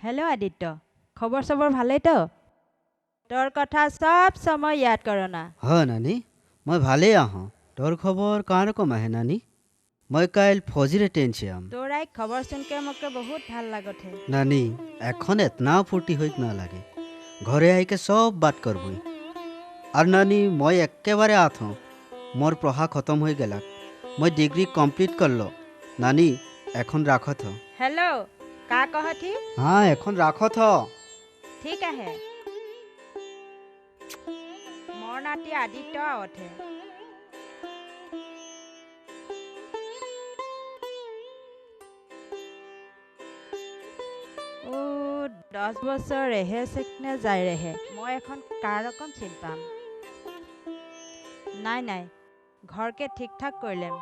Hello Aditya, खबर सबर भाले तो? तोर कथा सब समय याद करो ना। हाँ नानी, मैं भाले आहाँ। तोर खबर कहाँ रकम है नानी? मैं काल फौजीरे ट्रेन से आम। तोर आई खबर सुन के मोके बहुत ভাল लागत है। नानी एखन एतना फूर्ति होइक ना लागे। घरे आई के सब बात करबई। और नानी मैं एकेबारे आत हूँ। मोर पढ़ा खत्म हो गला। मैं डिग्री कम्प्लीट कर लो। नानी एखन राखत हो। हेलो, का कहथी? हाँ एखन राखत हो। ठीक है। मोर नाती आदित्य आवत है। ओ 10 বছৰ ৰেহে চেকনে যায় ৰেহে। মই এখন কাৰ ৰকম চিন পাম। নাই, ঘৰকে ঠিক ঠাক কৰিলেম।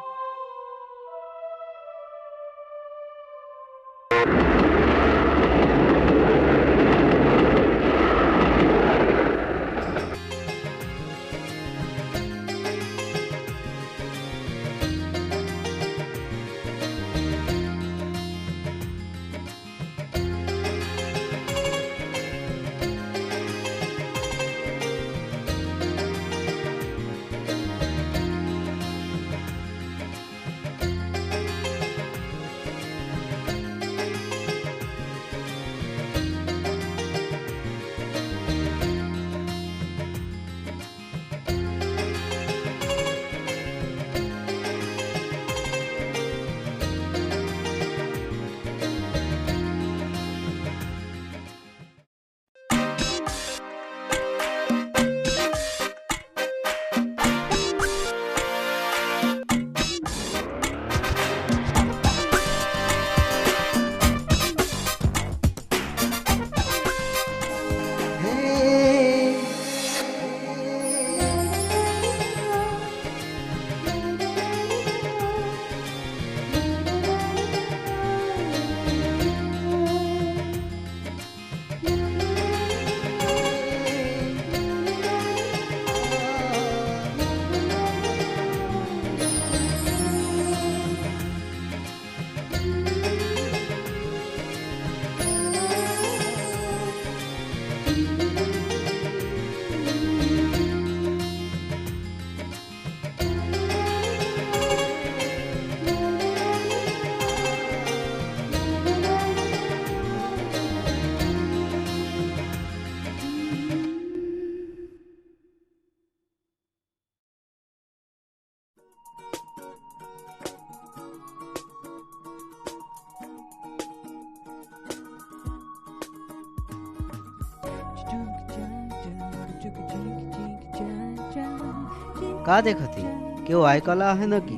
का देखती क्यों आई कला है न की?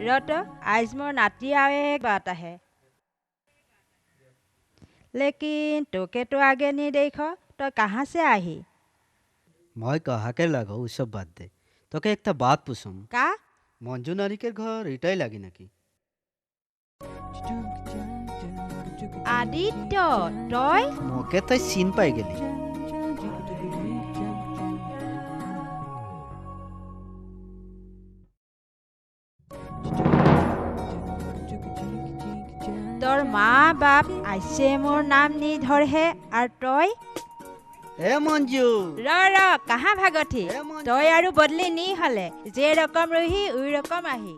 रट आज मोर नाती आवे बात है। लेकिन तोके तो आगे नहीं देखो तो कहाँ से आही? मैं कहा के लगो उ सब बात दे। तो के एक बात पूछूं। का? मंजू नारी के घर इटाई लगी न की? आदित्य तय मोके तो सीन पाई गेली। तोर माँ बाप आइसे मोर नाम नी धर है और तय ए मंजू र कहाँ भागथी? ए मंजू। तय आरु बदली नी हले जे रकम रही उई रकम आही।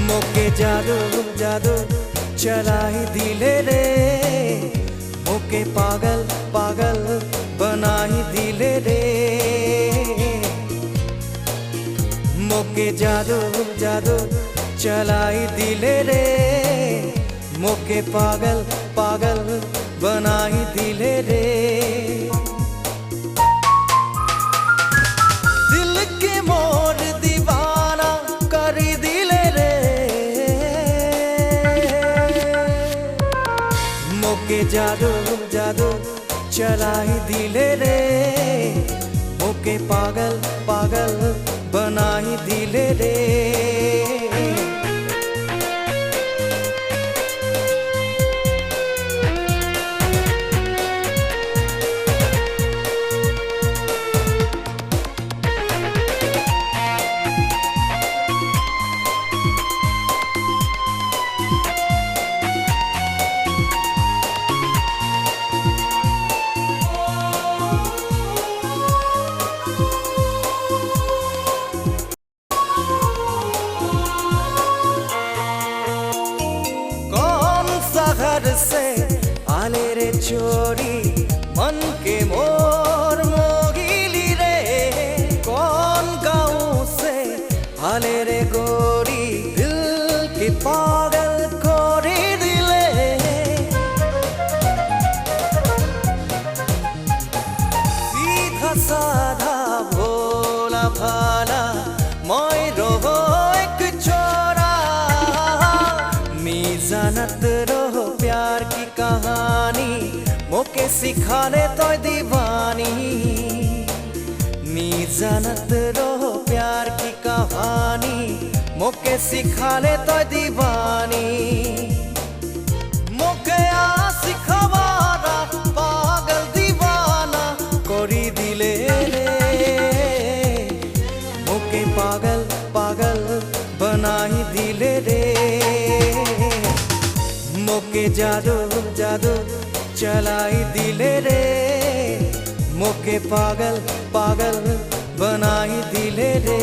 मोके जादू जादू चलाई दिले रे, मोके पागल पागल बनाई दिले रे। जादू जादू चलाई दिले रे मोके पागल पागल बनाई दिले रे दिल के मोर दीवाना करी दिले रे मोके जादू जादू चलाई दिले रे मोके पागल पागल बनाई दिले रे घर से आले रे चोरी मन के मोर मोगिली रे कौन गाँव से आले रे गोरी दिल के पागल कोरी दिले सीधा साधा भोला भाला मैं रहो एक छोरा जानत रहो प्यार की कहानी मोके सिखाने तो दीवानी नी जानत रहो प्यार की कहानी मोके सिखाने तो दीवानी मोके आ सिखवारा पागल दीवाना कोरी दिले रे मोके पागल पागल बनाई दिले रे मोके जादू जादू चलाई दिले रे मोके पागल पागल बनाई दिले रे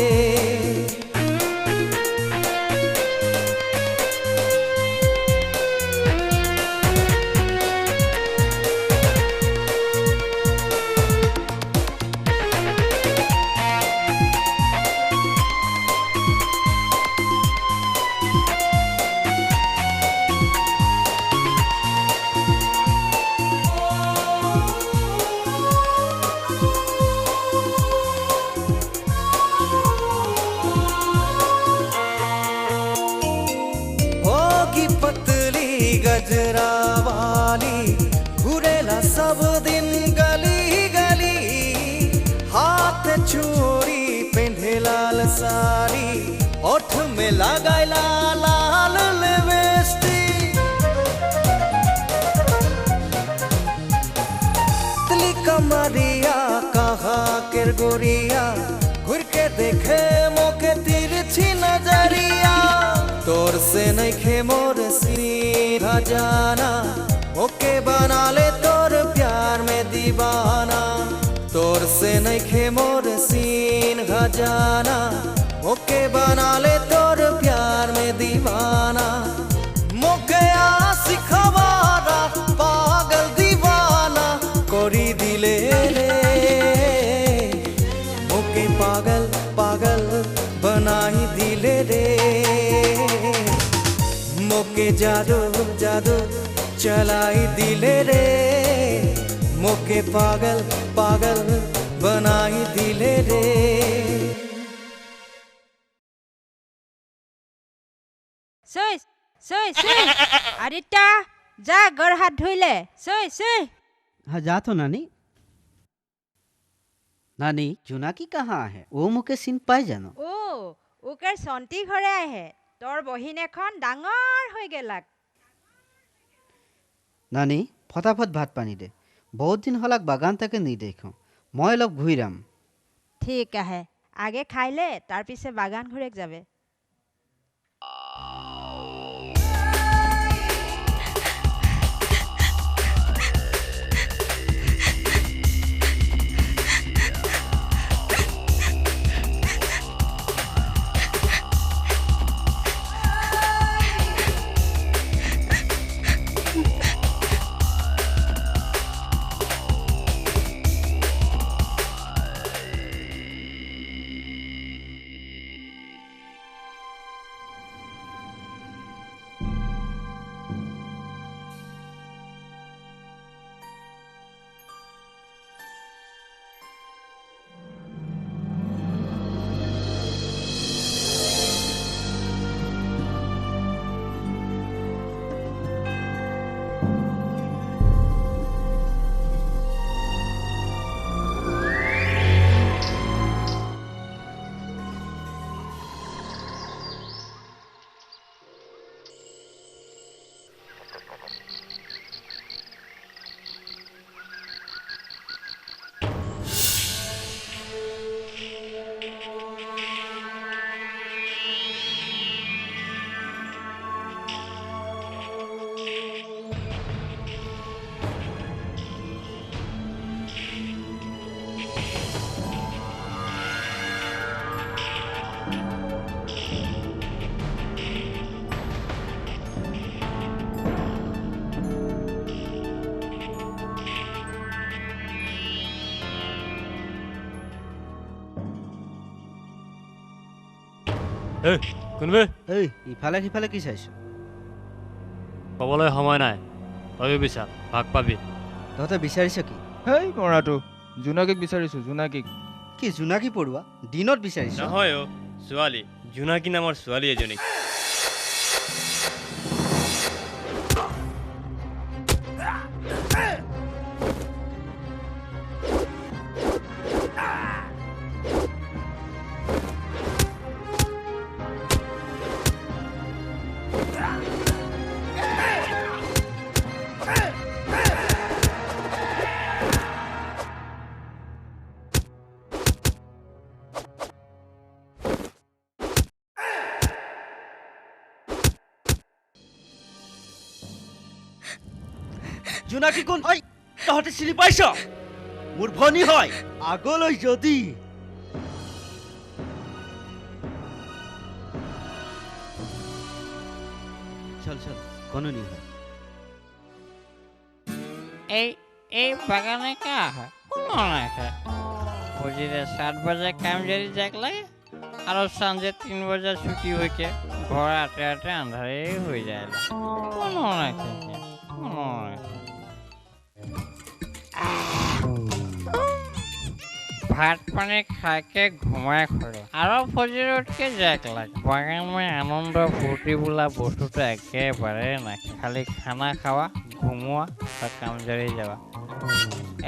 गजरा वाली घुरेला सब दिन गली गली हाथ चूड़ी पेंधे लाल साड़ी ओठ में लगाइला लाल लिपस्टिक तिली कमरिया कहा केर गोरिया घुर के देखे मोके तिरछी नजरिया तोर से नहीं खे मोर सीधा जाना मोके बना ले तोर प्यार में दीवाना तोर से नहीं खे मोर सीधा जाना मोके बना ले तोर प्यार में दीवाना मोके आ सिखवारा पागल दीवाना कोरी दिले रे मोके पागल पागल बनाई दिले रे मोके जादू जादू चलाई दिले रे मोके पागल पागल बनाई दिले रे सई सई सई आदित्य जा घर हाथ धोइले सई सई हाँ जा तो नानी नानी জোনাকী कहाँ है ओ मुके চিন পাই জানো ओ ओकर सन्ती घरे आए তোর বহিন এখন ডাঙৰ হৈ গেলাক नानी फटाफट भात पानी दे बहुत दिन हलाक बागान तक नहीं देखो मैं अलग घुराम ठीक है आगे खाइले तार पिछे बागान घुरे जाबे এই কোনবে এই ইফালে সিফালে কি চাইছ ক'বলৈ সময় নাই তয়ো বিচাৰ ভাগ পাবি তহঁতে বিচাৰিছ কি হেই মৰাটো জোনাকীক বিচাৰিছোঁ জোনাকীক কি জোনাকী পৰুৱা দিনত বিচাৰিছ নহয় অ' ছোৱালী জোনাকী নামৰ ছোৱালী এজনী জোনাকী কোন ঐ তহঁতে চিনি পাইছ মোৰ ভনী হয় আগলৈ যদি চল চল কননি হয় এই বাগানে কা है कौन है बजे 7 बजे काम जारी जाग लगे और सांझे 3 बजे छुट्टी हो के घर आते आते अंधारे हो जाए कौन भात पानी खा के घुमाए खड़े और फजर उठ के जाग लगे बागान में आनंद फूर्ति बोला बस्तुटा एकेबारे ना खाली खाना खावा घुमुआ और काम जारी जावा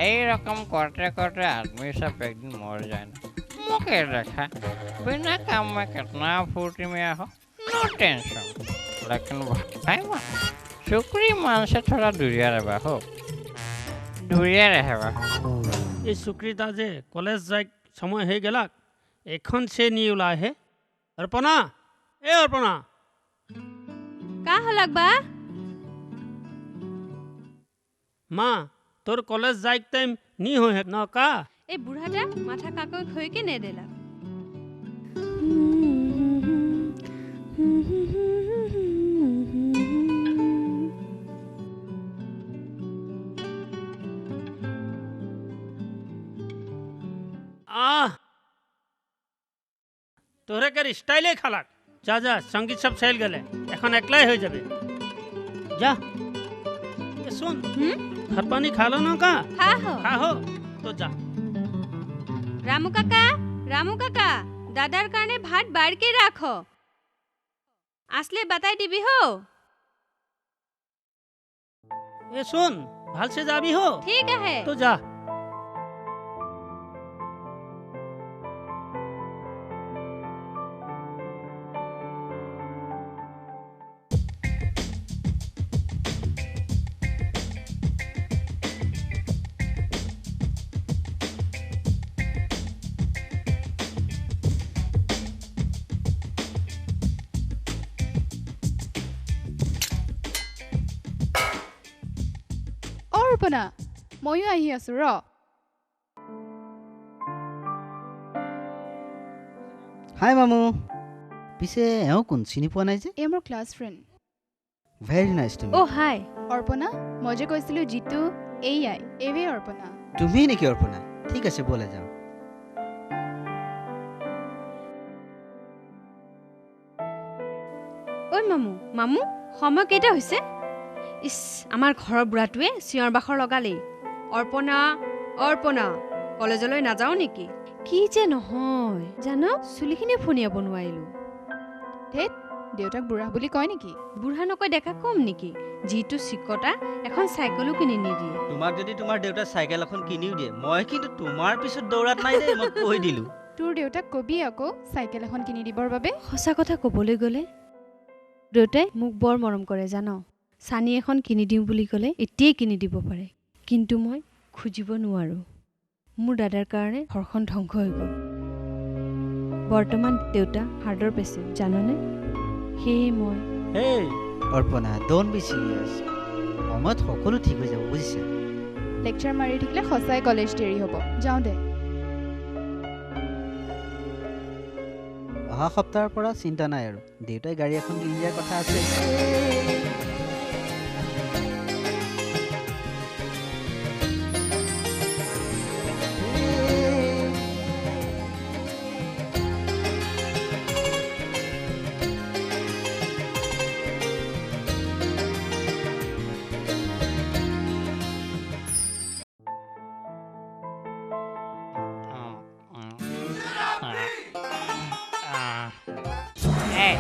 এই রকম করতে করতে आदमी सब एक दिन मर जाए ना मुके देखा बिना काम में कितना फुर्ती में हो नो टेंशन लेकिन भाई मां शुक्री मान से थोड़ा दूरिया रहा हो दूरिया रहेगा এই সুকৃতা যে কলেজ যাই সময় হয়ে গেলাক এখন সে নিয়ে ওলাই হে অর্পণা অর্পণা का हलक बा মা তোর কলেজ যাই টাইম নি হয় ন কা এই বুঢ়াটা মাথা কাকৈ হৈ কে নেদেলা তোরে কে স্টাইলে খালাক যা যা সঙ্গীত সব ছেল গেলে এখন একলাই হয়ে যাবে যা এ শুন ভাত পানি খালো ন কা হা হো খা হো তো যা রামু কাকা দাদার কারণে ভাত বাড়কে রাখো আসলে বাতাই দিবি হো এ শুন ভাল সে যাবি হো ঠিক আছে তো যা অৰ্পণা ময়ো আহি আছো ৰ হাই মামু পিছে এওঁ কোন চিনি পোৱা নাই যে এই মোৰ class friend very nice to ও হাই অৰ্পণা মই যে কৈছিলোঁ জিতু এইয়াই এইৱে অৰ্পণা তুমি নেকি অৰ্পণা ঠিক আছে বলে যাওঁ ঐ মামু সময় কেইটা হৈছে ইস আমাৰ ঘৰৰ বুঢ়াটোৱে চিঞৰ বাখৰ লগালেই অৰ্পণা কলেজলৈ নাযাওঁ নেকি কি যে নহয় জানো চুলিখিনি ফণিয়াব নোৱাৰিলোঁ ধেত দেউতাক বুঢ়া বুলি কয় নেকি বুঢ়া নকৈ দেখা কম নেকি যিটো চিকটা এখন চাইকেলো কিনি নিদিয়ে তোমাক যদি তোমাৰ দেউতা চাইকেল এখন কিনিও দিয়ে মই কিন্তু তোমাৰ পিছত দৌৰাত নাই দেই মই কৈ দিলোঁ তোৰ দেউতাক কবি আকৌ চাইকেল এখন কিনি দিবৰ বাবে সঁচা কথা ক'বলৈ গ'লে দেউতাই মোক বৰ মৰম কৰে জানো চানি এখন কিনি দিওঁ বুলি ক'লে এতিয়াই কিনি দিব পাৰে কিন্তু মই খুজিব নোৱাৰোঁ মোৰ দাদাৰ কাৰণে ঘৰখন ধ্বংস হৈ গ'ল বৰ্তমান দেউতা হাৰ্টৰ পেচেণ্ট জাননে সেয়ে মই হেই অৰ্পণা ডোন্ট বি চিৰিয়াছ সময়ত সকলো ঠিক হৈ যাব বুজিছা লেকচাৰ মাৰি থাকিলে সঁচাই কলেজ দেৰি হ'ব যাওঁ দে অহা সপ্তাহৰ পৰা চিন্তা নাই আৰু দেউতাই গাড়ী এখন কিনি দিয়াৰ কথা আছে এই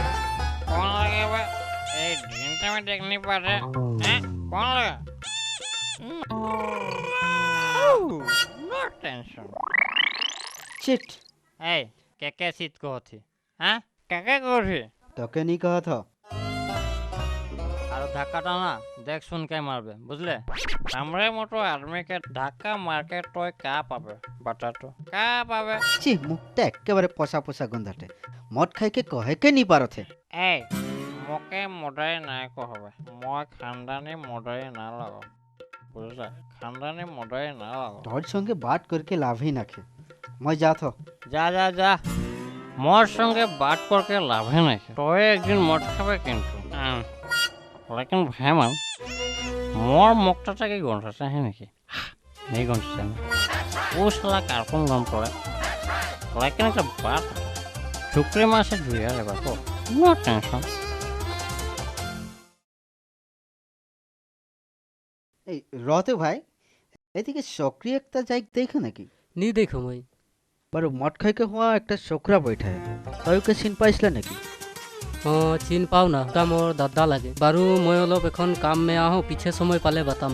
কোন লাগে বা এই দিনটা আমি দেখ নি পারে হ্যাঁ কোন লাগে নো টেনশন चिट এই কে সিট कहथी হ্যাঁ কে कहथी তোকে নি कहा था और धक्का ना देख सुन के मारबे बुझले हमरे मोटो आदमी के धक्का मार के तो का पाबे बता तो का पाबे ची मुक्ता एकेबारे पसा पसा गंधाटे मद खाई के कहे के नी पारो थे ए मोके मदाई ना कहबे মই खानदानी मदाई ना लगो बुझले खानदानी मदाई ना लगो तोर संगे बात करके लाभ ही ना खे मैं जात हो जा जा जा मोर संगे बात करके लाभ है नहीं तो एक दिन मद खाबे किंतु लेकिन भाई मान मोर मुक्ता की गंधाता है नहीं नहीं गंधाता वो साला कार्टून गम पड़े लेकिन एक बात शुक्र मास से जुआ रे बापो नो टेंशन এই রতে ভাই এদিকে সক্রিয়তা যাই দেখো নাকি নি দেখো মই বারো মদ খাইকে হওয়া একটা ছোকরা বৈঠায় তই ওকে চিন পাইছিলা নাকি চিন পাও না তা মোর দাদা লাগে বাৰু মই অলপ এখন কাম মে আহো পিছে সময় পালে বাতাম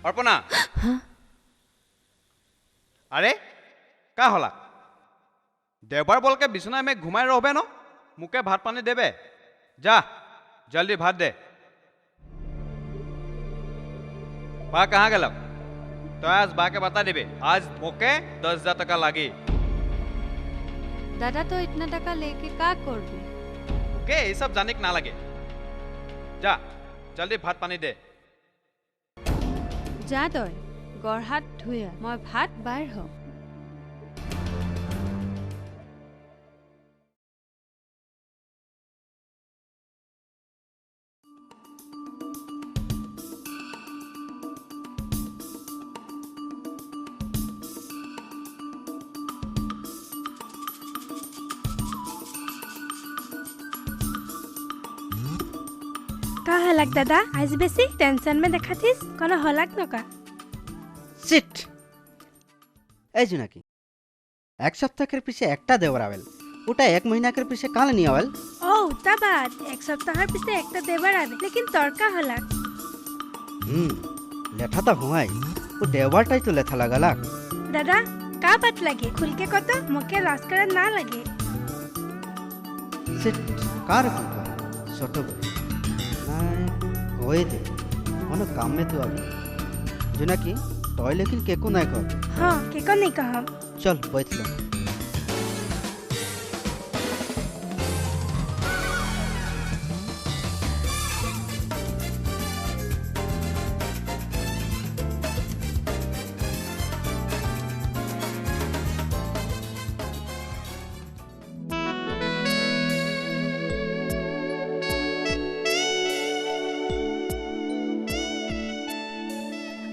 अर्पणा अरे का हला देवबार बोल के बिछना में घुमाए रहबे न मुके भात पानी देबे जा जल्दी भात दे बा कहाँ गल तो आज बा के बता देबे आज मोके 10,000 टका लागी दादा तो इतना टका लेके का करबी के ये सब जाने के ना लगे जा जल्दी भात पानी दे যা তই গড়হাত ধুয়া মই ভাত বাইৰ হওঁ का हलक दादा आज बेसी टेंशन में देखा थीस कोनो हलक न का সিট এই জুনাকি এক সপ্তাহের পিছে একটা দেওয়ার আবেল ওটা এক মহিনাকের পিছে কালে নিয়ে আবেল ओ ता बात एक सप्ताह पीछे एकटा देवर आबे लेकिन तड़का हलक লেঠাটা হুঁয়াই ও দেওবারটাই তো লেথা লাগালা दादा का बात लगे खुल के कत मोके लाज करे ना लगे সিট কার কথা ছোট নাই কয়ে দে কোনো কাম में तो अभी জুনাকি तोय लेकिन केको नहीं कर हाँ केको नहीं कहम चल बैठ ले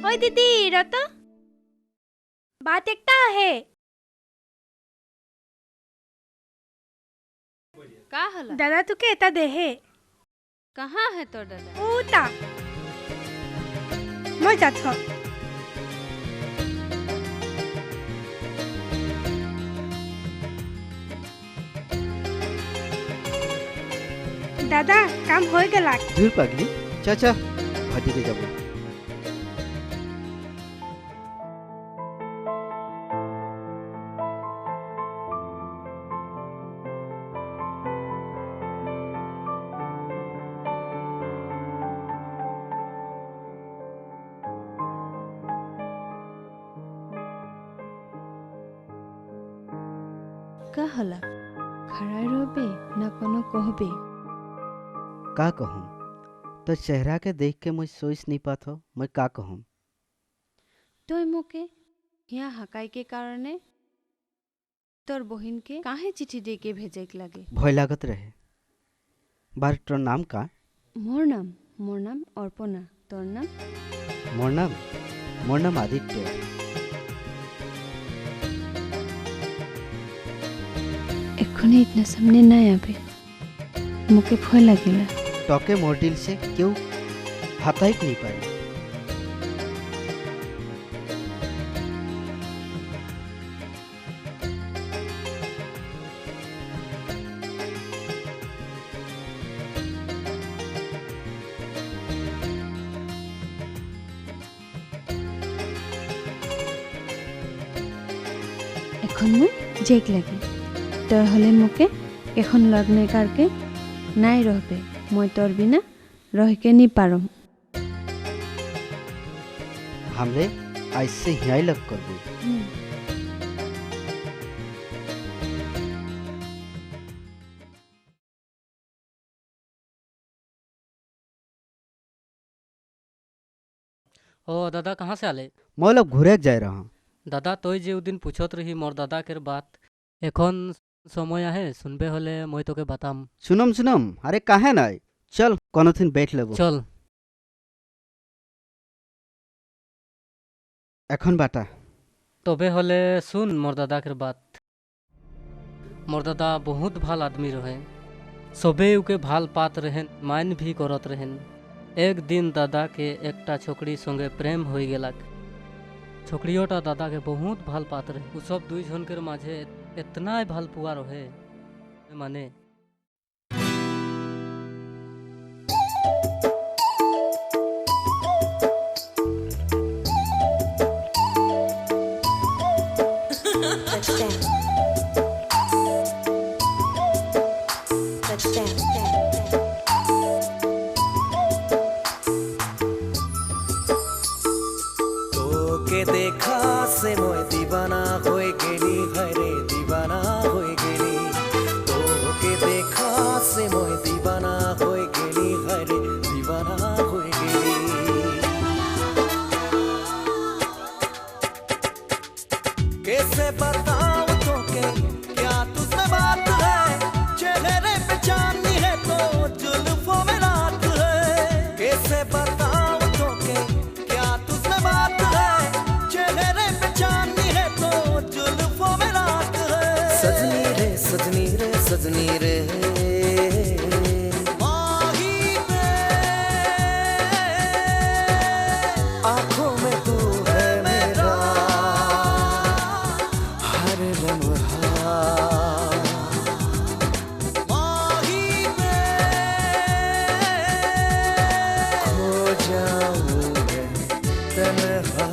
ओए दीदी रतो बात एकटा है का हला दादा तुके एता दे है कहाँ है तोर दादा ओता मैं जात हो दादा काम हो गला दूर पगली चाचा भाजी के जाबो का हला खड़ाई रहबे ना कोनो कहबे का कहूँ तो चेहरा के देख के मैं सोच नहीं पात हो मैं का कहूँ तई मोके यहाँ हकाई के कारणे तोर बहिन के काहे चिठी दे के भेजे के लगे भय लागत रहे बार तोर नाम का मोर नाम अर्पणा तोर नाम मोर नाम आदित्य एखने इतना सामने ना आबे मोके भय लागिला टके मोर दिल से क्यों हटाई नहीं पाए এখন মই जेक लगे तोर हले मोके एखन लग्न करके नाई रहबे मैं तोर बिना रह के नहीं पारम हमरे आज से यहाँ लग करबो ओ दादा कहाँ से आले मैं लोग घूरे जा रहा हूँ दादा तोय जे दिन पूछत रही मोर दादा के बात एखन समय आहे सुनबे हले मैं तोके बताम सुनम अरे काहे नाई चल कोनो दिन बैठ लेबो चल एखन बाटा तबे हले सुन मोर दादा के बात मोर दादा बहुत भाल आदमी रहे सबे उके भाल पात रहेन मान भी करत रहेन एक दिन दादा के एकटा छोकरी संगे प्रेम हो गेलक छोकरियोटा दादा के बहुत भाल पात रहे उ सब दुई जन के माझे इतना भाल पुआ रहे माने देखा से मैं दीवाना होए गेली हरे दीवाना होए गेली तो के देखा से मैं दीवाना होए गेली हरे दीवाना होए गेली कैसे बताऊं तो के क्या तुझसे बात है चेहरे पे चांदनी है तो जुल्फों में रात है कैसे बताऊं तो के क्या तुझसे बात है चेहरे पे चांदनी है तो जुल्फों में रात है सजनी रे सजनी रे सजनी रे माही पे आंखों में तू है मेरा हर लम्हा माही पे खो जाऊंगे तन्हा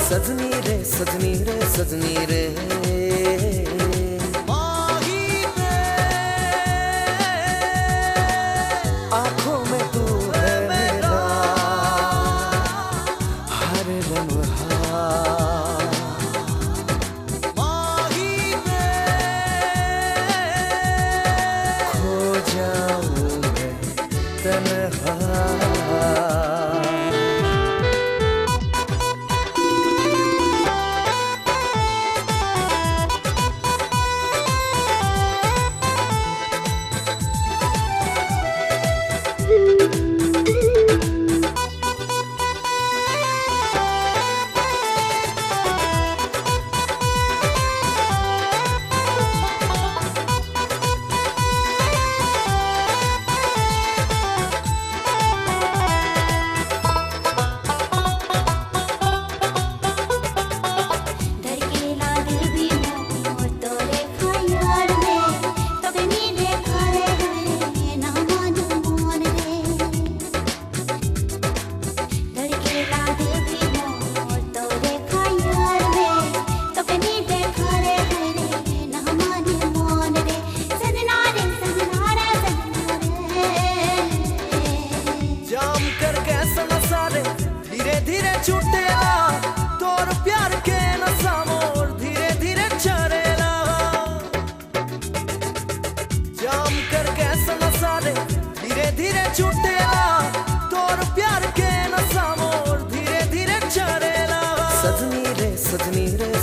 सजनी रे सजनी रे सजनी रे माही पे आंखों में तू है मेरा हर लम्हा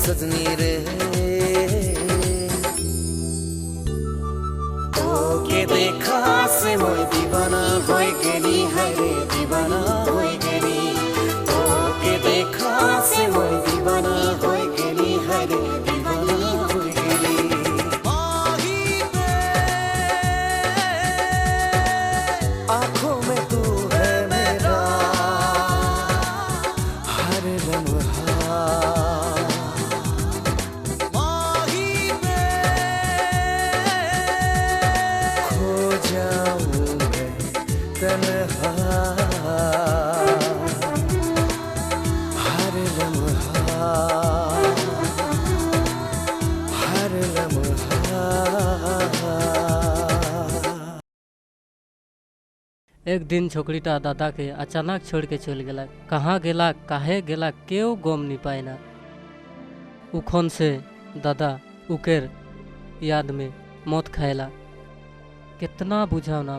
सजनी रे তোকে দেখা সে মই দিবানা হয়ে গেলি হায় রে দিবানা হয়ে গেলি তোকে দেখা সে মই দিবানা হয়ে গেলি হায় রে দিবানা হয়ে গেলি आँखों में तू है मेरा हर लम्हा माही में खो जाऊं मैं तन्हा हर लम्हा हर लम्हा एक दिन छोकरीटा दादा के अचानक छोड़ के चल गेला। कहाँ गेला काहे गेला केव गम नहीं पाएना। उखन से दादा उकेर याद में मौत खाएला। कितना बुझाव ना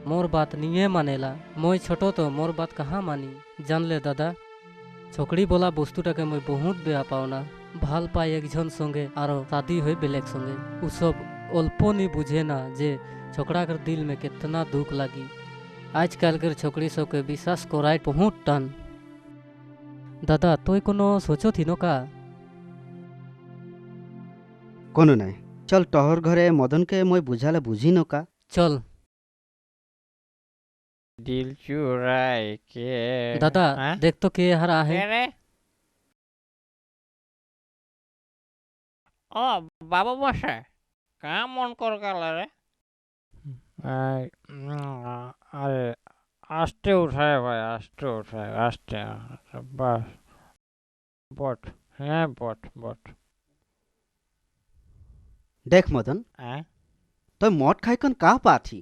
मोर बात नहीं मानेला। मैं छोटो तो मोर बात कहाँ मानी। जान ले दादा छोकरी बोला बस्तुटाके मैं बहुत बेया पाओना। ভাল पाई एक जन संगे आरो शादी हुई बेलेग संगे उ सब अल्पो नहीं बुझे ना जे छोकरा कर दिल में कितना दुख लगी। आजकल कर छोकरी सबके विश्वास कराई बहुत टन। दादा तोय कोनो सोचो थी नो का? कोनो नहीं चल तोहर घरे मदन के मैं बुझाले बुझी न का। चल दिल चुराए के दादा हाँ? देख तो के हरा है। रे ओ बाबा बसे कहाँ मन कर गला रे? अरे आस्ते उठाए भाई आस्ते उठाए आस्ते बस बट है बट देख मदन तो मद खाई कन का पाथी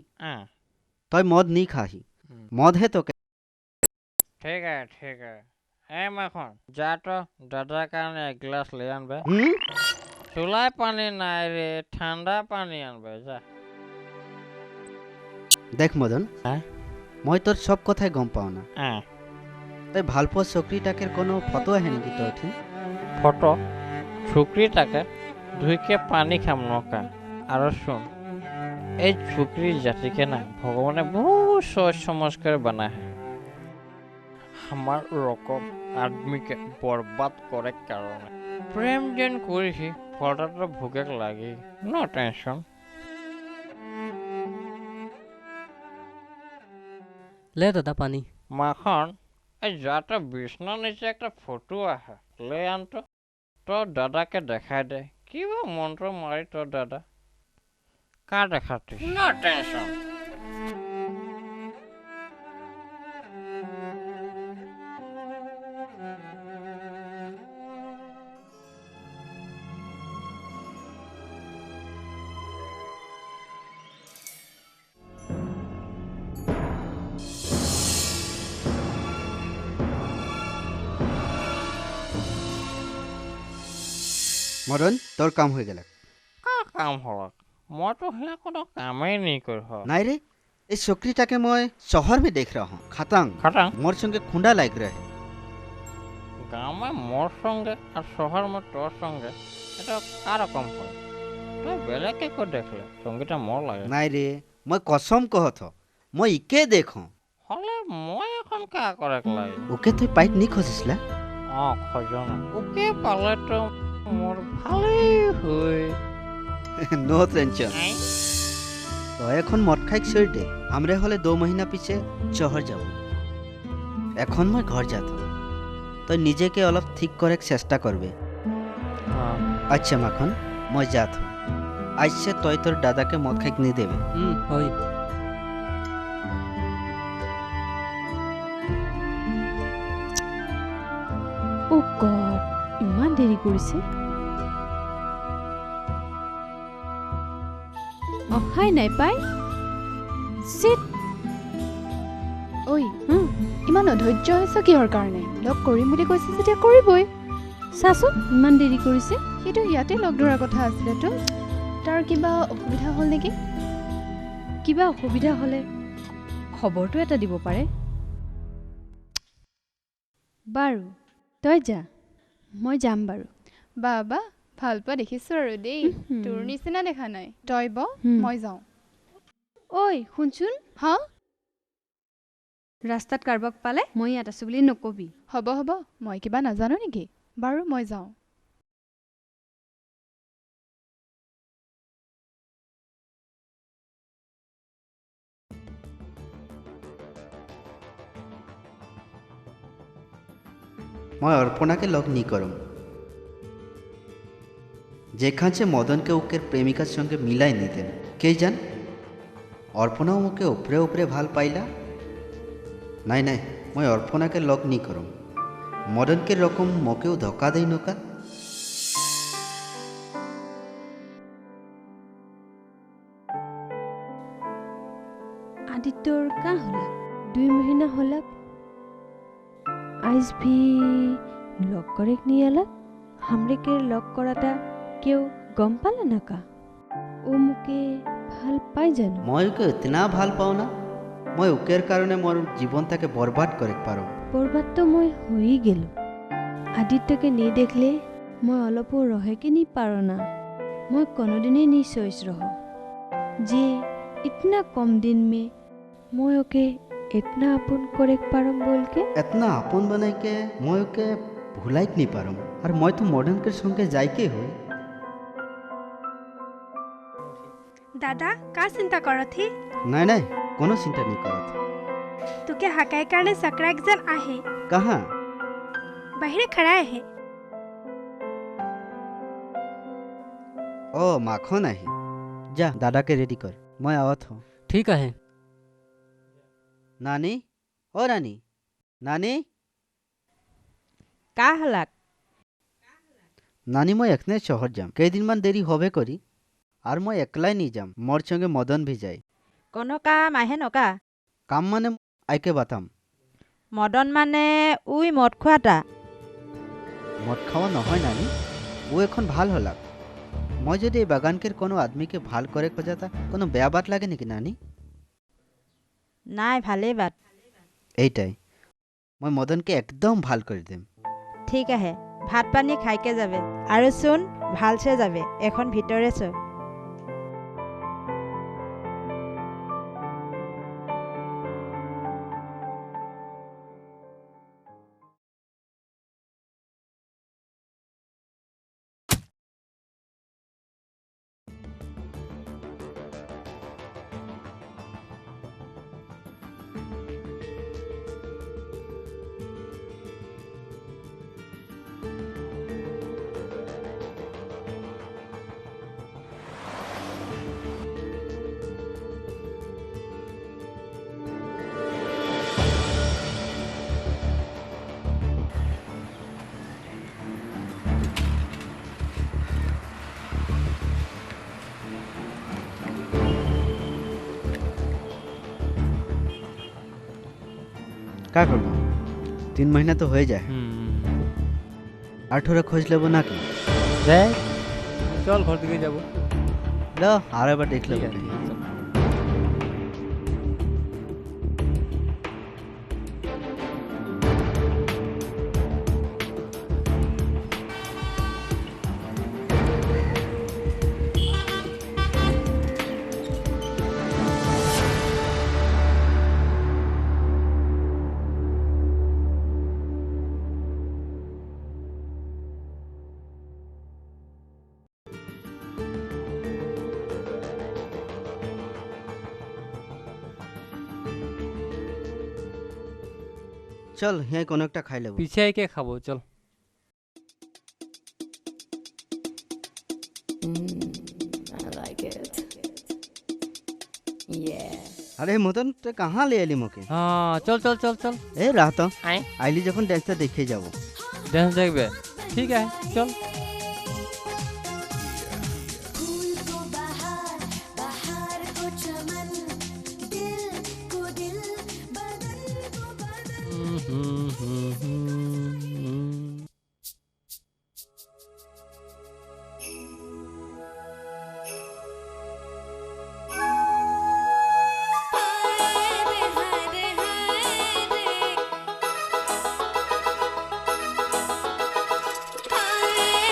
तो मद नहीं खाही मद है तो ठीक है ए मखन जा तो दादा कारण एक गिलास ले आनबे। चुलाय पानी नाय रे ठंडा पानी आनबे जा। देख मदन मैं तोर सब कथाय गम पाओ ना। तो भालपो छोकरीटाके कोनो फटो है नेকি तोर थी? फटो छोकरीटाके धुई के पानी खाम नका। और सुन ए छोकरी जाति के ना भगवान बहुत सोच समझ कर बना है। हमार रकम आदमी के बर्बाद करे कारण प्रेम जेन करी फटाटा भूखे लगी। नो टेंशन ले दादा पानी। माखन ए जाता बिछना नीचे एक फोटो है ले आन तो दादा के देखा दे कि वो मंत्र मारी तो दादा का देखाती। नो टेंशन मदन तोर काम हो गया। का काम हलक मैं तो हिला कोनो काम ही नहीं कर हो। नहीं रे इस छोकरीटाके मैं शहर में देख रहा हूँ खतंग मोर संगे खुंडा लाग रहे। गाँव में मोर संगे और शहर में तोर संगे এটা का रकम हो तो बेले के को देख ले संगीता मोर लगे। नहीं रे मैं कसम कहत हो मैं इके देखो हले मैं এখন का करे লাগে ओके तो पाइट नहीं खोजिसला। खजना ओके पाले तो मोर भाले हुई। नो टेंशन तो এখন মদ খাই ছেড়ে দে। हमरे हले 2 महीना पीछे शहर যাব। এখন मैं घर जाता तो निजे के अलग ठीक करे चेष्टा करबे। अच्छा माखन मैं जात हूँ आज से तोय तोर दादा के मद खाई नहीं देबे। होई ओ गॉड इमान देरी কৰিছে। অহাই নাই পাই সিট। ঐ ইমান অধৈৰ্য হৈছ কিহৰ কাৰণে? লগ কৰিম বুলি কৈছে যেতিয়া কৰিবই। চাচোন ইমান দেৰি কৰিছে। সেইটো ইয়াতে লগ ধৰাৰ কথা আছিলেতো। তাৰ কিবা অসুবিধা হ'ল নেকি? কিবা অসুবিধা হ'লে খবৰটো এটা দিব পাৰে। বাৰু তই যা মই যাম বাৰু। বাবা ভাল পোৱা দেখিছো আৰু দেই তোৰ নিচিনা দেখা নাই তই ব মই যাওঁ ঐ শুনচোন হা ৰাস্তাত কাৰোবাক পালে মই ইয়াত আছো বুলি নকবি হ'ব হ'ব মই কিবা নাজানো নেকি বাৰু মই যাওঁ मैं अर्पणा के लग नहीं करम जेखान से मदन के उकेर प्रेमिका संगे मिलाई नहीं देन के जान अर्पणाओ मुके उपरे उपरे भाल पाइला नहीं नहीं मैं अर्पणा के लग नहीं करम मदन के रकम मकेও धोखा दे नका आदित्यर का होला 2 महीना होला आज भी लॉक करे नहीं अलग हमरे के लॉक कराटा क्यों गम पाला ना का ओ मुके ভাল পাই জানো मैं उके इतना भाल पाओ ना मैं उकेर कारणे मोर जीवन ताके बर्बाद करे पारो बर्बाद तो मैं होई गेलो आदित्य के नहीं देखले मैं अलपो रहे के नहीं पारो ना मैं कोनोदिने नहीं सोच रहो जे इतना कम दिन में मैं ओके इतना अपन करे पारम बोल के इतना अपन बनाई के मैं ओके भुलाई नहीं पारम और मैं तो मॉडर्न के संगे जाई के होई दादा का चिंता करथी नहीं नहीं कोनो चिंता नहीं करत तुके हकाय कारणे सकरा एकजन आहे कहाँ बाहिरे खड़ा आहे ओ माखन आहे जा दादा के रेडी कर मैं आवत हूँ ठीक है नानी ओ रानी नानी का हलाक नानी मैं एखने शहर जाम कई दिन मान देरी होबे करी और मैं एकलाई नहीं जाम मोर संगे मदन भी जाए कोनो काम आहे नका काम माने आइके बताम मदन माने उई मद खुआटा मद खावा নহয় नानी वो एखन भाल होला मैं जदि बागान के कोनो आदमी के भाल करे खोजाता कोनो बेया बात लागे नेकी नानी নাই ভালেই বাত এইটাই मैं मदन के एकदम भाल कर देम ঠিক আছে ভাত পানী খাইকে যাবে আৰু শুন ভালছে যাবে এখন ভিতৰে চ का करबो 3 महीना तो हो जाए आठोरा खोज लेबो ना कि चल घर दिखे जाबो लो आरे बार देख लेबो चल यहाँ कोनो एकटा खाई लेबो पीछे आके खाबो चल अरे मदन ते कहाँ ले आली मोके हाँ चल चल चल चल ए रहत आए आइली जखन डांस देखे जाबो डांस देखबे ठीक है चल हाय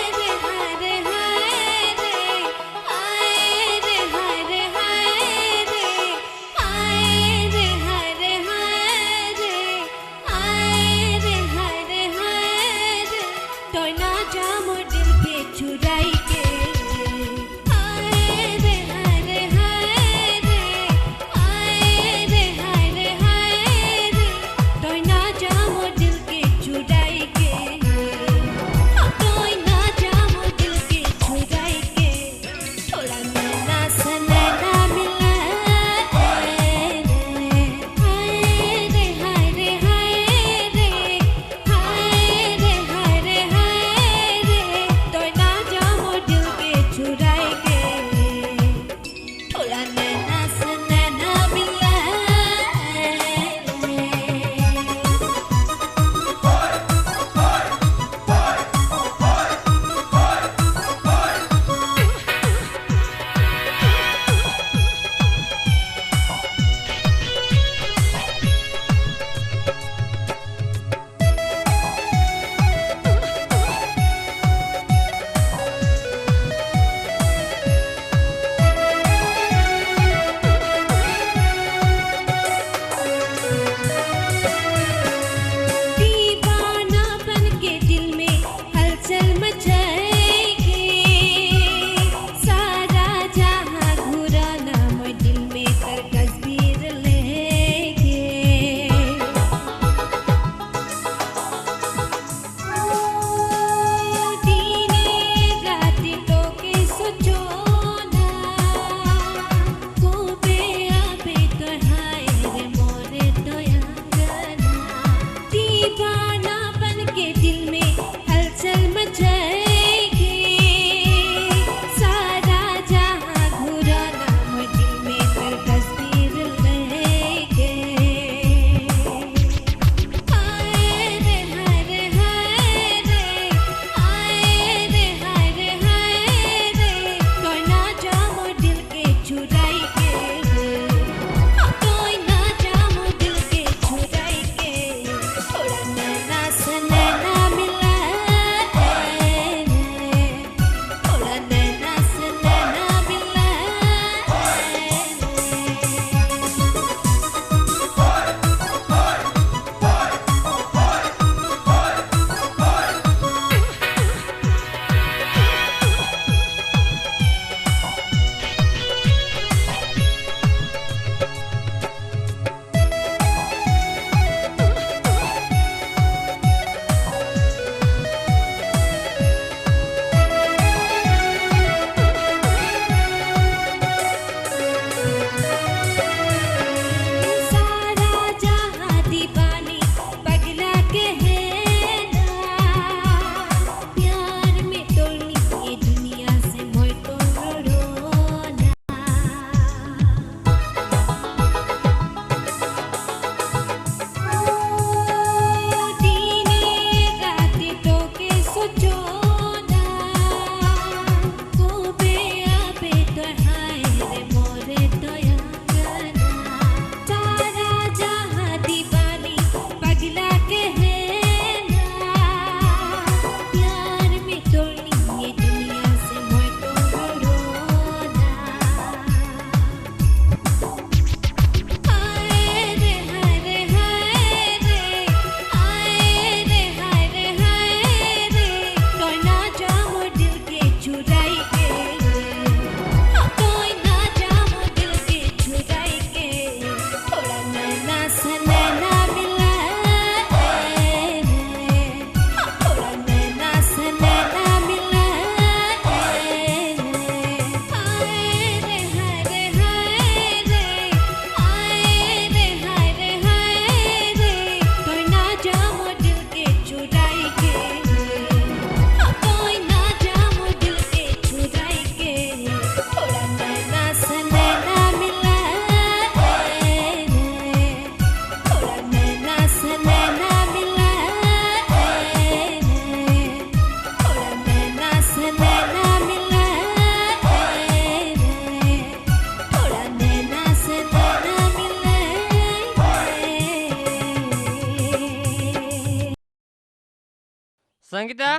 সংগীতা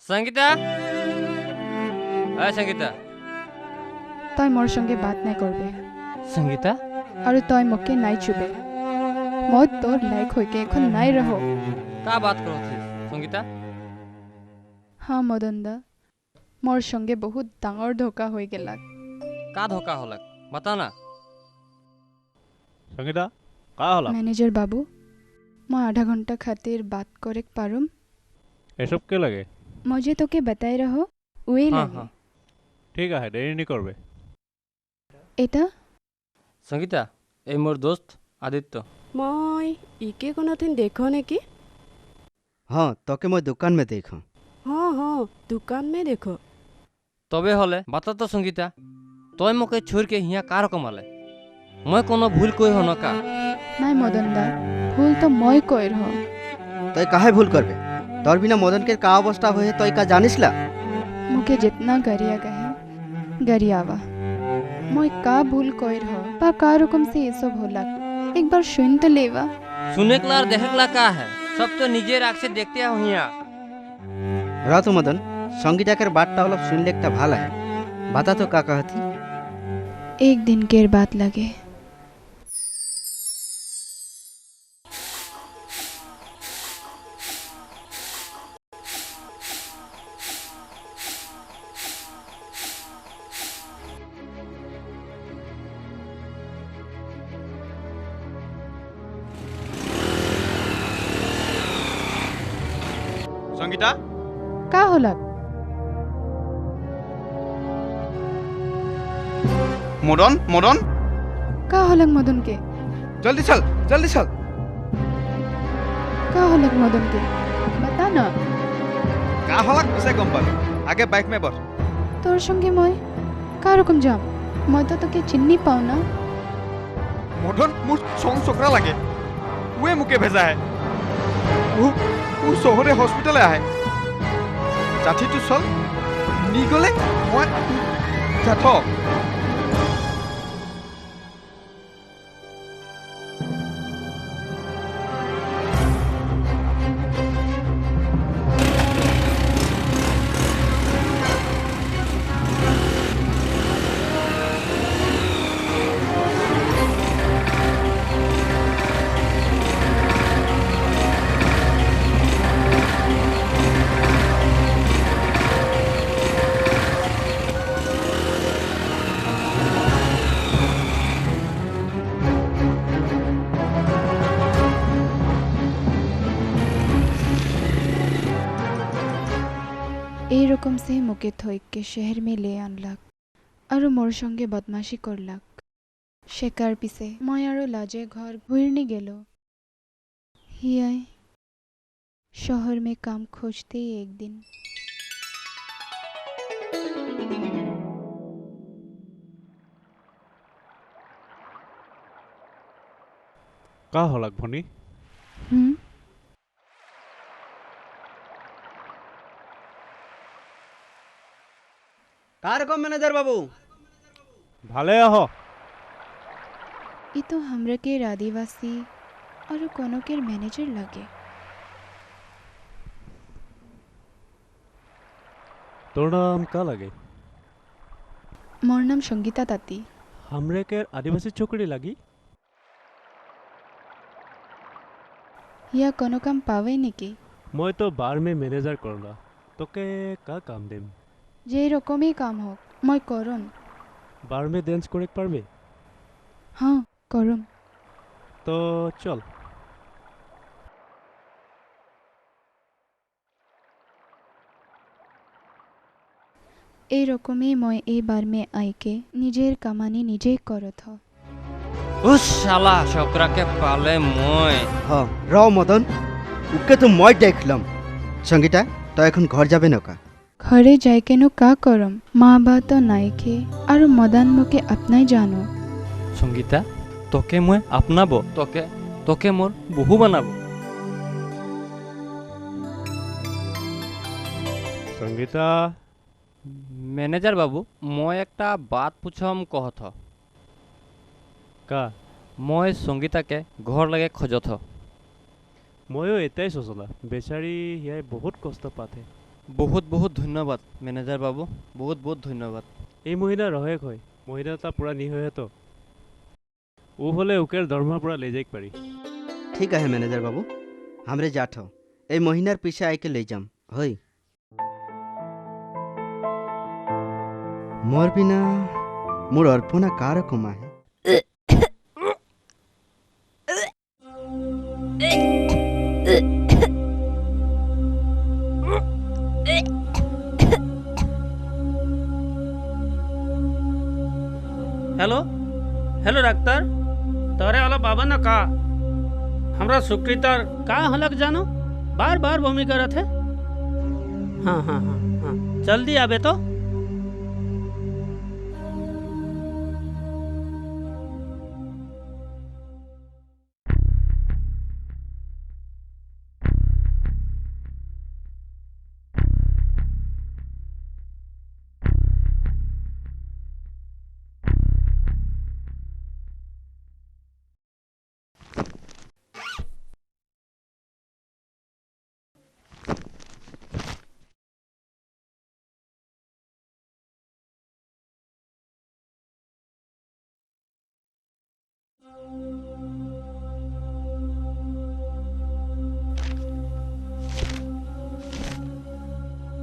সংগীতা সংগীতা তই মোৰ সঙ্গে বাত নাই কৰবে সংগীতা আৰু তই মোকে নাই চুবে মই তোর লাইক হইকে এখন নাই রহ का बात करो थी संगीता हाँ मदन दा मोर संगे बहुत डांगर धोखा हो गेला का धोखा होलक बता ना সংগীতা কা হলা मैनेजर बाबू मैं आधा घंटा खातिर बात करे पारुम এসব কে লাগে मुझे तो के बताई रहो उहे हाँ, लगे हाँ। ঠিক আছে দেরি নি করবে एटा संगीता এই মোর দোস্ত আদিত্য মই ইকে কোনোদিন দেখো নেকি हाँ तोके मैं दुकान में देखा हाँ हाँ दुकान में देखो তবে হলে বাতা তো সংগীতা তই মোকে छोड़ के हिया कार कमाले मैं कोनो भूल कोई हो नका নাই मदन दा भूल तो मैं कोई रहो तय काहे भूल करबे तोर बिना मदन के का अवस्था होए तय का जानिस ला मुके जितना गरिया गए गरियावा मैं का भूल कोई रहो पा का रकम से ये सब होला एक बार सुन तो लेवा सुने के लार देखे ला का है सब तो निजे राख से देखते हो हिया रा तो मदन संगीता के बातटा अलग सुन ले भाला है बता तो का कहती एक दिन केर बात लगे संगीता का होला मदन मदन का होलक मदन के जल्दी चल जल्दी चल का होलक मदन के बता ना का हलक पिसे गम पालो आगे बाइक में बर तोर संगे मैं का रकम जाम मैं तो तोके चिन्नी पाऊ ना मदन मुझ संग छोकरा लगे वे मुके भेजा है वो शहरे हॉस्पिटल आए जाठी तू चल नी गले मैं जाथ এই রকম সে মুকে থইক के शहर में ले आनलाक और मोर संगे बदमाशी करलाक शेकार पिसे मैं और लाजे घर घुरनी गेलो हियाय शहर में काम खोजते ही एक दिन কা হলাক ভনী कार को मैनेजर बाबू ভালে আহ ये तो हमरा के आदिवासी और कोनो के मैनेजर लगे তোর নাম কা লাগে मोर नाम संगीता ताती हमरे के आदिवासी छोकरी लगी या कोनो काम पावे नेकी मैं तो बार में मैनेजर करला तोके का काम देम जे रकमई काम हो मैं करम बार में डांस करे पारबे हाँ करम तो चल এই রকমই মই এই बार में आई के निजेर कामानी निजे करत हो उस शाला छोकरा के पाले मोय हाँ रो मदन उके तो मैं देखलम संगीता तो এখন घर जाबे नका घरे जाए के नो का करम माँ बा तो नाई के और मदन मुके अपनाई जानो संगीता তোকে মই আপনাবো তোকে তোকে মোর বহু বানাবো संगीता মেনেজাৰ বাবু মই একটা বাত পুছাম কহত কা মই সংগীতাকে ঘৰ লাগে খোজত ময়ো এটাই চচলা বেচাৰী হিয়াই বহুত কষ্ট পাতে বহুত বহুত ধন্যবাদ মেনেজাৰ বাবু বহুত বহুত ধন্যবাদ এই মহিনা রহে কয় মহিনাটা পুরা নিহয়ে তো ও হলে উকের দরমা পুরা ले जाइक पारी ठीक है मैनेजर बाबू हमरे जाट हो ए महीनार पीछे आके ले जाम होई मोर बिना मोर अर्पणा कार कमा है हेलो हेलो डॉक्टर तोरे वाला बाबा ना का हमरा सुकृतर का हलक जानो बार बार बमी करत है हाँ हाँ हाँ हाँ जल्दी आबे तो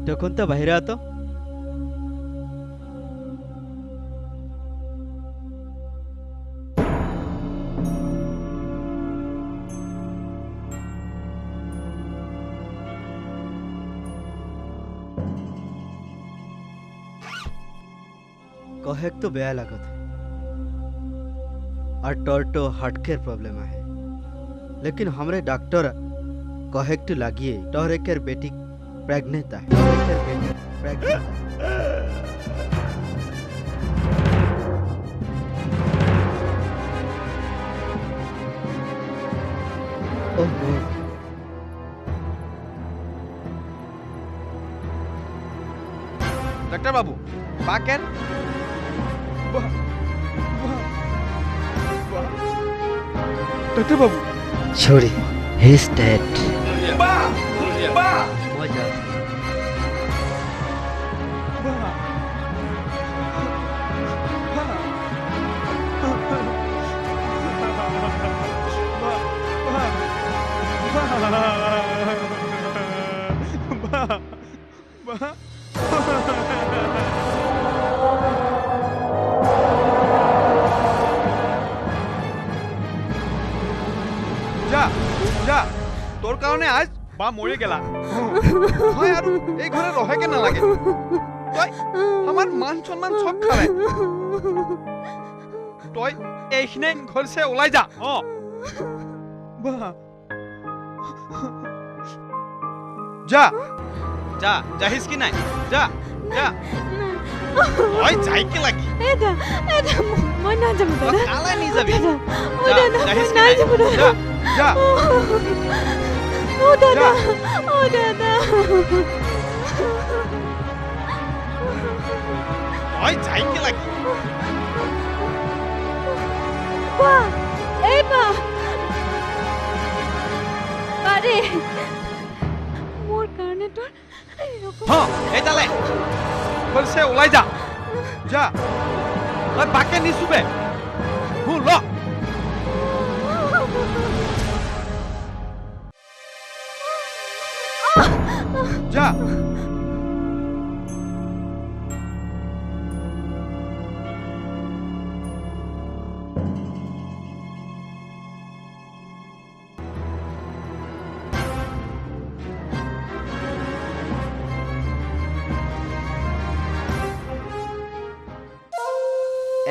তখন তো বাইরে আতো कहेक तो बेया लागत है और टोरटो हार्ट केयर प्रॉब्लम है लेकिन हमरे डॉक्टर कहेक तो लागिए टोरेकर बेटी प्रेग्नेंट है टोरेकर बेटी प्रेग्नेंट ओह नो डॉक्टर बाबू बाकेर डॉक्टर बाबू छोड़ी ही इज डेड मजा যা যা তোর কারণে আজ বা মরে গেলা হয় আর এই ঘরে রহেকে না লাগে তই আমার মান সম্মান সব খালে তই এইখানে ঘর সে ওলাই যা বা যা যা যাহিস কি নাই যা যা ওই যাই কি লাগি এটা এটা মই না যাব দাদা কালা নি যাবি ও দাদা যাহিস কি না নাই যাব দাদা যা যা ও দাদা ও দাদা ওই যাই কি লাগি বা এই বা আরে মোর কারণে তোর হ্যাঁ এই তালে ঘর সে ওলাই যা যা ওই বাকে নি সুবে হুন ল যা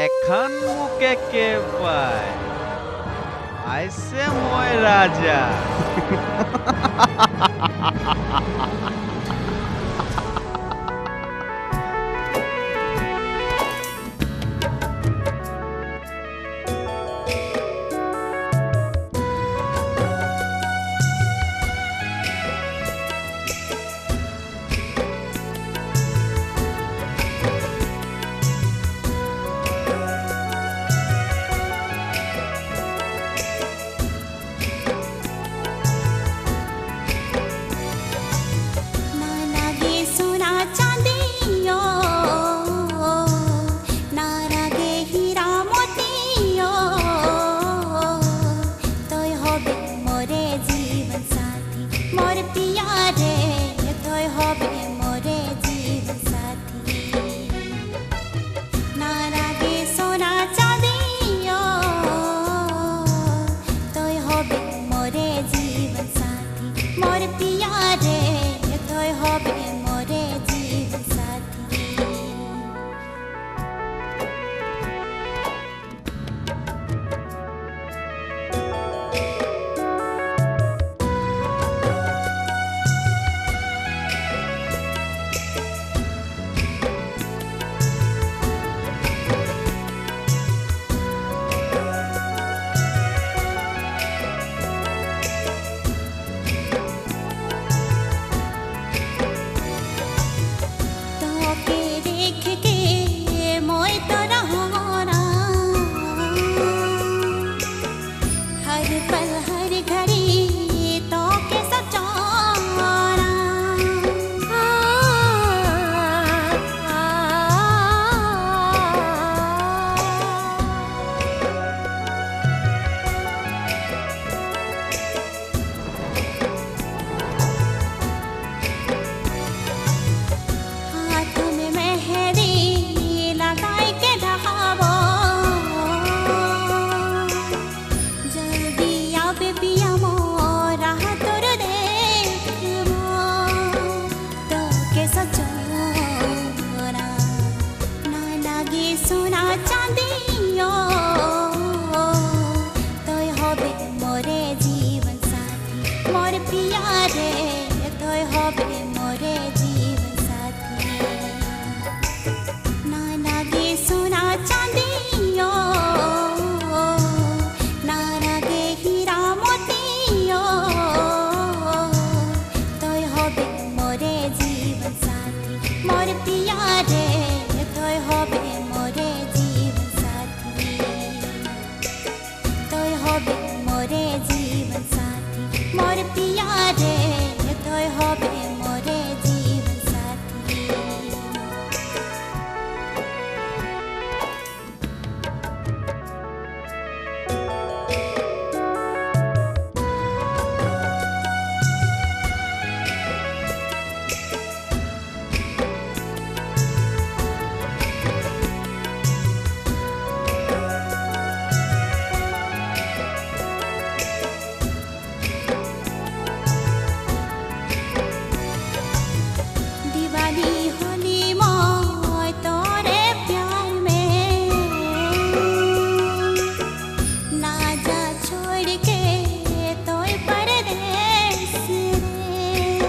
এখন মুকে কে পায় আইসে মই রাজা हर पल हर घड़ी तो के सचारा हाथ में मेहंदी लगाई के ढहाबो जल्दी आवे पिया मोरा तोर देखबो तो के सचोरा ना लागे सोना चांदियो तोय होबे मोरे जीवन साथी मोर पिया रे तोय होबे मोरे जीवन साथी ना लागे सोना चांदियो ना लागे हीरा मोतियो तोय होबे मोरे जीवन साथी मोर पिया रे तोय होबे मोरे जीवन साथी तोय होबे मोरे जीवन साथी मोर पिया रे तोय होबे मोरे जीवन साथी दिवाली होली मोय तोरे प्यार में ना जा छोड़ के तोय परदेस रे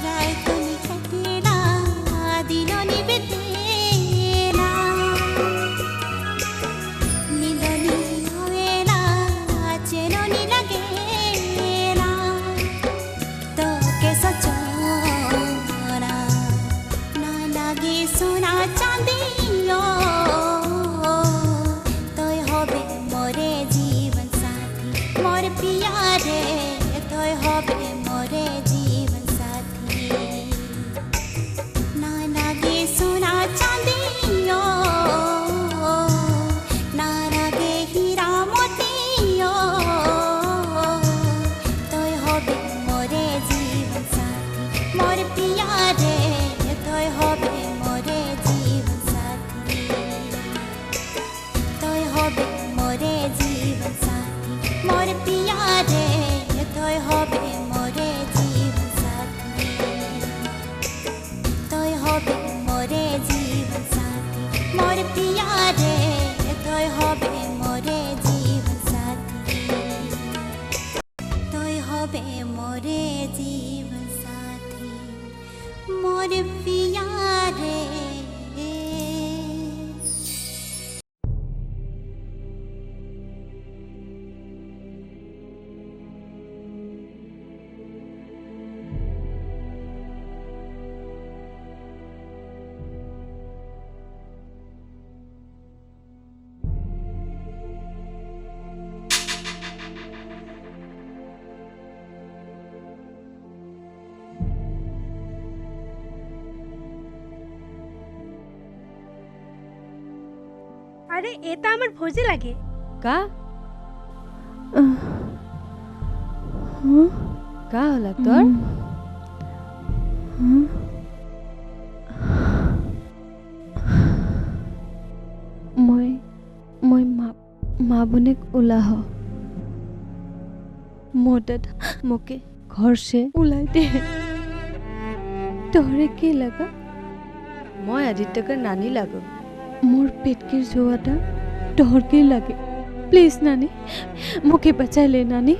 रायतनी कटेला दिनोनी बितेला निदोनी होवेला चेनोनी लगेला तो के सचोरा ना लागे सोना चांदियो तोय होबे मोरे जीवन साथी मोर पिया रे तोय होबे मोरे जीवन साथी ना लागे सोना चांदियो ना लागे हीरा मोतियो तोय होबे मोरे जीवन साथी मोर पिया रे तोय होबे मोरे जीवन साथी तोय होबे मोरे जीवन साथी मोर पिया रे तोय होबे मोरे जीवन साथी तोय होबे मोरे जीवन साथी मोर पिया रे तोय होबे मोरे जीवन साथी तोय होबे मोरे जीवन साथी मोर पिया रे আরে এটা আমার ভোজে লাগে का का होला तोर মই মই মা বনেক ওলাহ मोर दादा मोके घर से उलाई दे तोहरे के लगा मैं आदित्य का नानी लागो मोर पेट के जोआटा तोहर के लगे प्लीज नानी मोके बचा ले नानी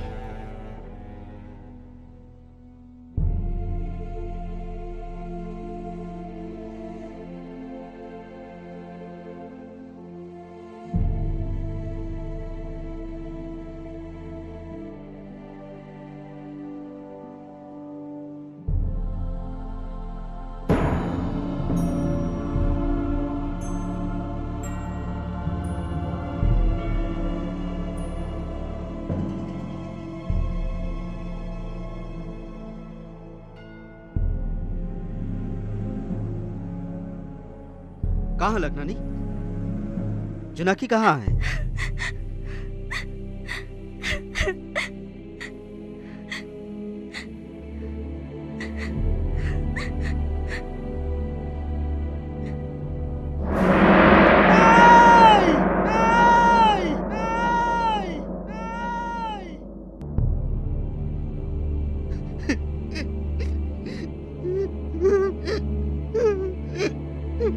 कहाँ लग नानी? जुनाकी कहाँ है?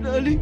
नानी,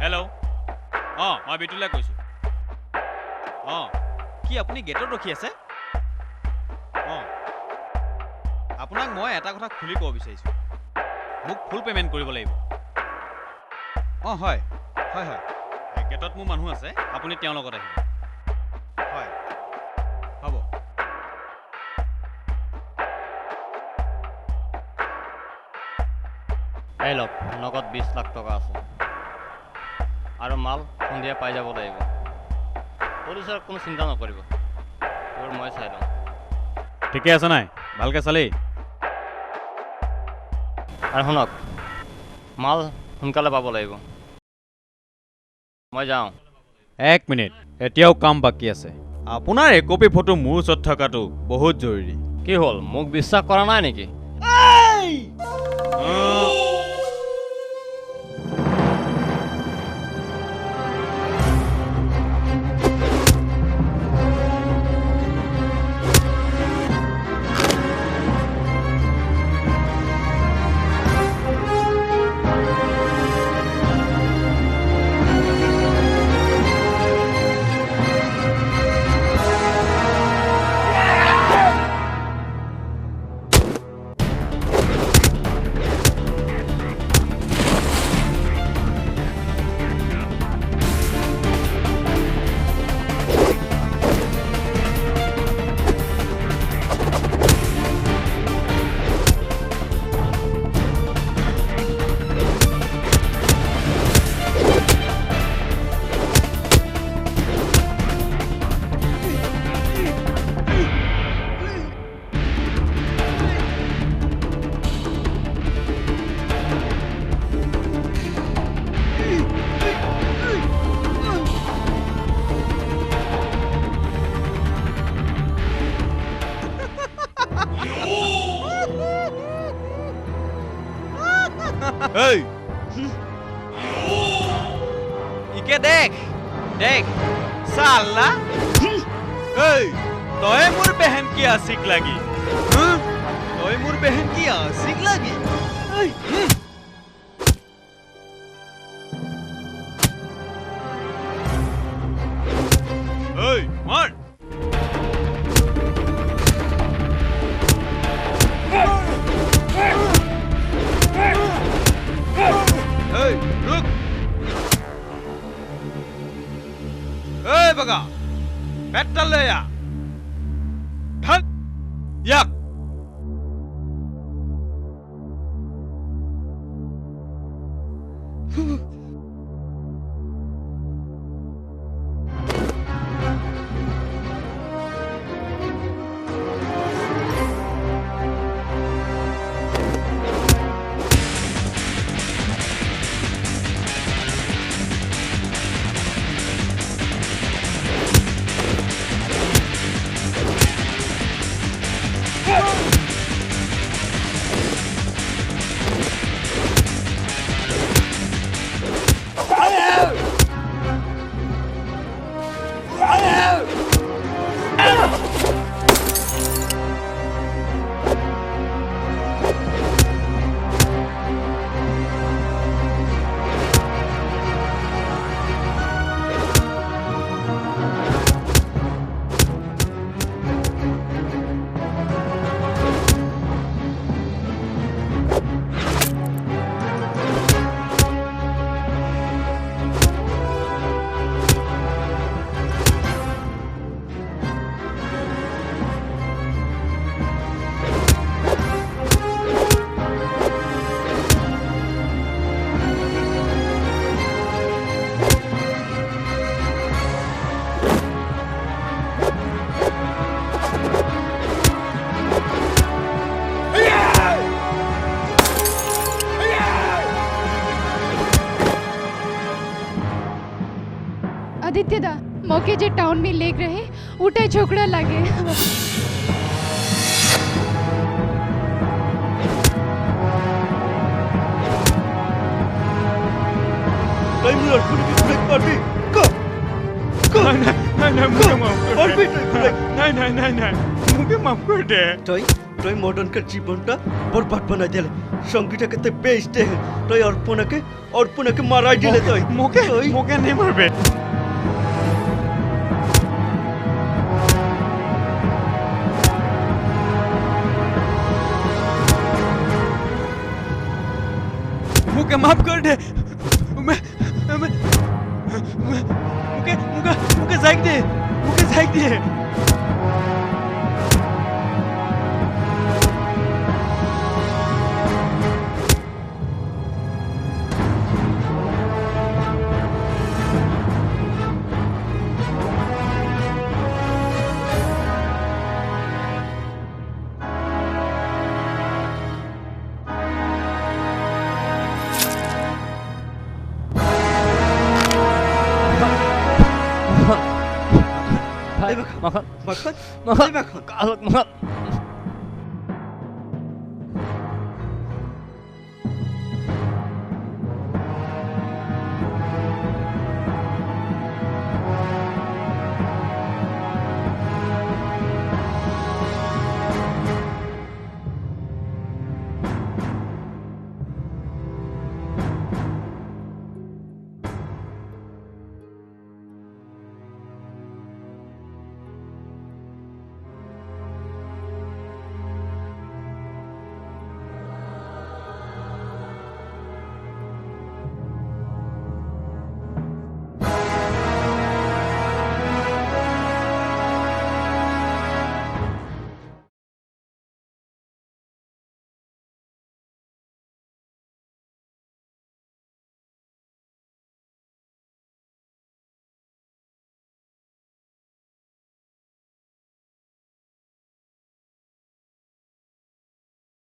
হেল্ল', অঁ মই বিটুলে কৈছোঁ। অঁ কি আপুনি গেটত ৰখি আছে? অঁ আপোনাক মই এটা কথা খুলি ক'ব বিচাৰিছোঁ। মোক ফুল পে'মেণ্ট কৰিব লাগিব। অঁ হয় হয় হয়, গেটত মোৰ মানুহ আছে, আপুনি তেওঁৰ লগত আহিব। হয় হ'ব। এই লওক, নগদ 20 লাখ টকা আছে আৰু মাল সন্ধিয়া পাই যাব লাগিব। পুলিচৰ কোনো চিন্তা নকৰিব, তোৰ মই চাই লওঁ। ঠিকে আছে নাই? ভালকৈ চালেই। আৰু শুনক, মাল সোনকালে পাব লাগিব। মই যাওঁ। 1 মিনিট, এতিয়াও কাম বাকী আছে। আপোনাৰ একপি ফটো মোৰ ওচৰত থকাটো বহুত জৰুৰী। কি হ'ল, মোক বিশ্বাস কৰা নাই নেকি? এই ইকে দেখ দেখ সালা এই তই মোৰ বেহেন কি আছিক লাগি তই মোৰ বেহেন কি আছিক লাগি ঐ মাৰ Hey, look! Hey, baka! Metal le ya! Dhan! Yak! Aditya दा मौके जे टाउन में लेक रहे उठे छोकरा लागे तई मदन के जीवनटा बर्बाद बना दिले संगीता के ते बेइज्जती है तई अर्पणा के मारा दिले तई মোকে नहीं मारबे मुके माफ कर दे मुके जाग दे মাখন मखन মাখন मखन কালত মাখন